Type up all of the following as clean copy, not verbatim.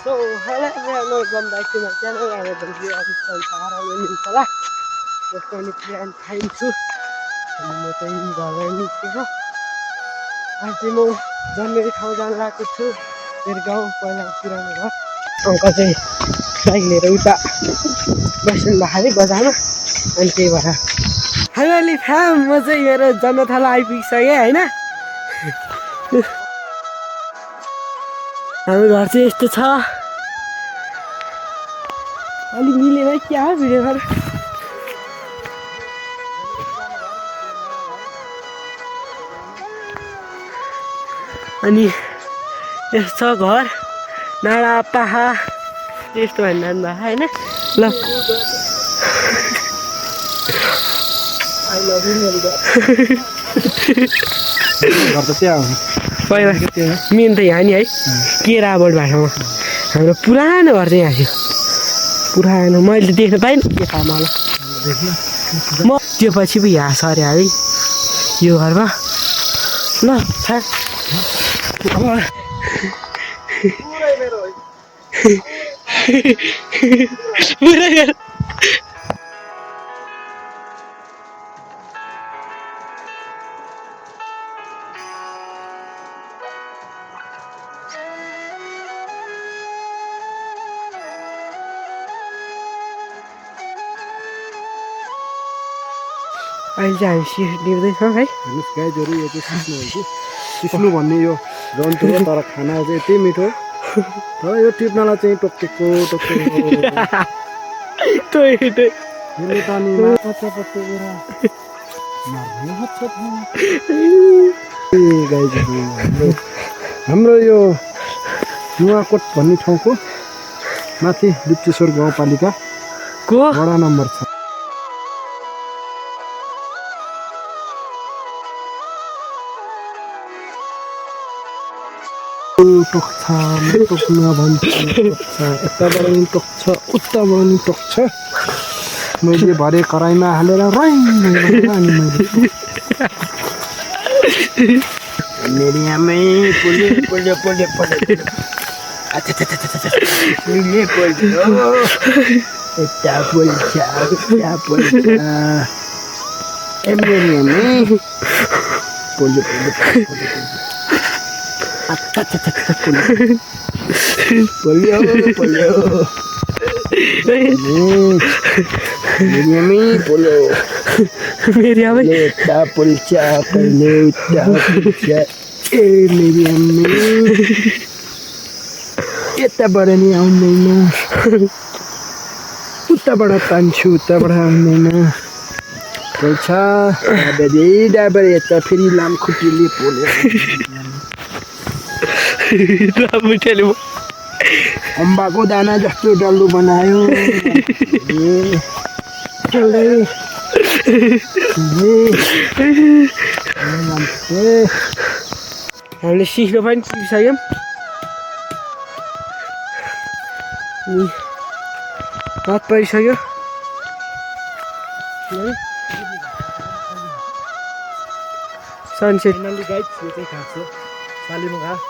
So, hello everyone, welcome back to my channel. I am Dhanji Sansaar Insala. Just going to and thank you. अनि म चाहिँ घरबाट निस्केको आज चाहिँ म जन्मेको ठाउँ जान लागेको छु मेरो गाउँ पहिला पुरानो घर अङ्कल चाहिँ बाइक लिएर उता बस्नु भएको अरे बजारमा अनि त्यही भएर हेलो अलि फ्याम म चाहिँ मेरो जन्मथलो आइपुगिसकेँ होइन हाम्रो घर चाहिँ यस्तो छ अलि मिलेन क्या हो भिडियो घर अनि यस्तो घर नाडा पाहा त्यस्तो भन्नु भएको होइन ल आई लभ यु मेरो घर त त्यहाँ हो पहिला मेन त यहाँ नि है केराबोट भाषामा हाम्रो पुरानो घर चाहिँ यहाँ थियो पुरानो मैले देख्न पाइनँ के थाहा मलाई म त्यो पछि पो यहाँ सरे है यो घरमा ल अहिले चाहिँ हामी सिट लिँदैछौँ है हेर्नुहोस् गाईजहरू यो चाहिँ सिस्नु हो कि सिस्नु भन्ने यो जन्तु हो तर खाना चाहिँ यति मिठो तर यो टिप्नलाई चाहिँ टोकेको हाम्रो यो नुवाकोट भन्ने ठाउँको माथि दुप्चेश्वर गाउँपालिकाको वडा नम्बर 6 टोक्छ टोक्न भन्छ यताबाट पनि टोक्छ उताबाट पनि टोक्छ मैले भरे कराईमा हालेर अनि मैले आमै पोल्यो पोल्यो पोल्यो पोल्यो यता पोल्छ उता पोल्छ मेरी आमै पोल्यो पोल्यो पोल्यो पोल्यो पोल्यो मेरी आमै यता पोल्छ कहिले उता पोल्छ ए मेरी आमै यताबाट नि आउँदैन उताबाट तान्छु उताबाट आउँदैन पोल्छ डाबर यता फेरि लामखुट्टेले पोल्यो अम्बाको दाना जस्तो डल्लो बनायो हामीले सिक्न पनि सिकिसक्यौँ रात परिसक्यो सनसेट गाइड यो चाहिँ खास हो सालीमा घाँस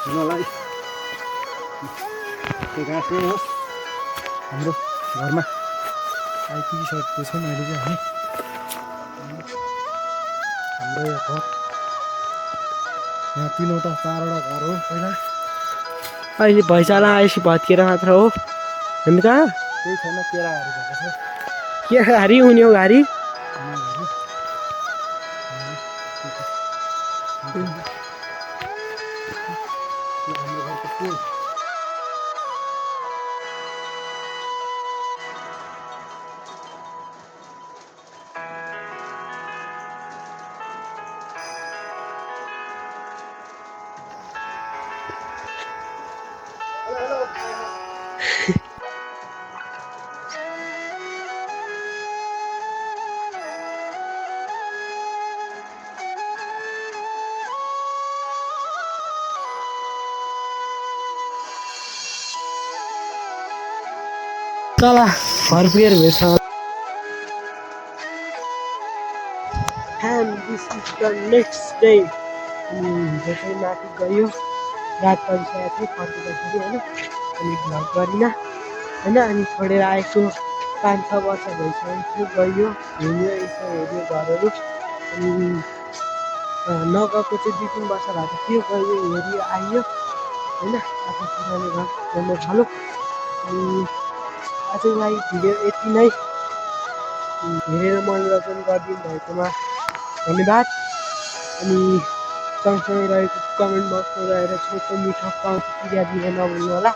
हुनलाई त्यो घाँस नै हो हाम्रो घरमा आइपुगिसकेको छौँ अहिले चाहिँ हाम्रो यो घर यहाँ 3वटा 4वटा घर हो पहिला अहिले भैँचाला आएपछि भत्किएर मात्र हो हामी कहाँ त्यही ठाउँमा केराहरू भएको छ के घारी हुने हो घारी चला घर पुगेर भेट्छ and this is the next day. Jadi mati gayo रात परिसकेको थियो फर्किँदाखेरि होइन अनि भ्लग गरिनँ होइन अनि छोडेर आएको 5-6 वर्ष भइसकेको थियो गयो हिँड्यो यसो हेऱ्यो घरहरू अनि नगएको चाहिँ 2-3 वर्ष भएको थियो गयो हेऱ्यो आयो होइन आफ्नो पुरानो घर जान थाल्यो अनि आजको लागि भिडियो यति नै हेरेर मनोरञ्जन गरिदिनु भएकोमा धन्यवाद अनि सँगसँगै रहेको कमेन्ट बक्समा गएर छोटो मिठो प्रतिक्रिया दिन नभुल्नु होला।